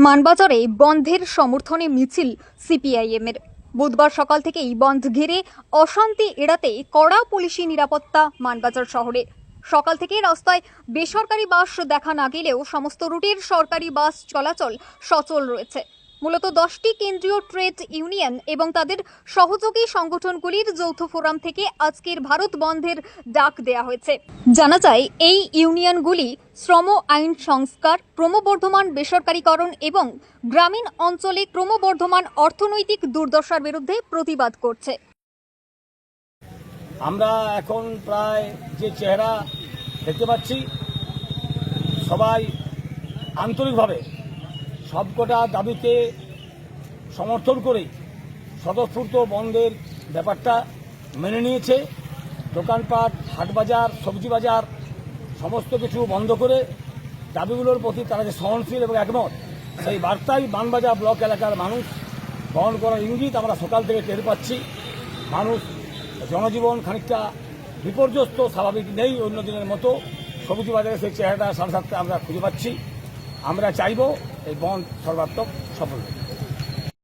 মানবাজারে বন্ধের সমর্থনে মিছিল সিপিআইএমের। বুধবার সকাল থেকেই বন্ধ ঘিরে অশান্তি এড়াতে কড়া পুলিশি নিরাপত্তা মানবাজার শহরে। সকাল থেকে রাস্তায় বেসরকারি বাস দেখা না গেলেও সমস্ত রুটের সরকারি বাস চলাচল সচল রয়েছে। মূলত 10টি কেন্দ্রীয় ট্রেড ইউনিয়ন এবং তাদের সহযোগী সংগঠনগুলির যৌথ ফোরাম থেকে আজকের ভারত বন্ধের ডাক দেওয়া হয়েছে। জানা যায়, এই ইউনিয়নগুলি শ্রম আইন সংস্কার, ক্রমবর্ধমান বেসরকারীকরণ এবং গ্রামীণ অঞ্চলে ক্রমবর্ধমান অর্থনৈতিক দুর্দশার বিরুদ্ধে প্রতিবাদ করছে। আমরা এখন প্রায় যে চেহারা দেখতে পাচ্ছি, সবাই আন্তরিকভাবে সবকটা দাবিকে সমর্থন করে স্বতঃস্ফূর্ত বন্ধের ব্যাপারটা মেনে নিয়েছে। দোকানপাট, হাটবাজার, সবজি বাজার সমস্ত কিছু বন্ধ করে দাবিগুলোর প্রতি তারা যে সহনশীল এবং একমত, সেই বার্তাই মানবাজার ব্লক এলাকার মানুষ বহন করার ইঙ্গিত আমরা সকাল থেকে টের পাচ্ছি। মানুষ জনজীবন খানিকটা বিপর্যস্ত, স্বাভাবিক নেই অন্য দিনের মতো। সবজি বাজারে সেই চেহারাটা সাথে সাথে আমরা খুঁজে পাচ্ছি। আমরা চাইব এই বন্ধ সর্বাত্মক সফল।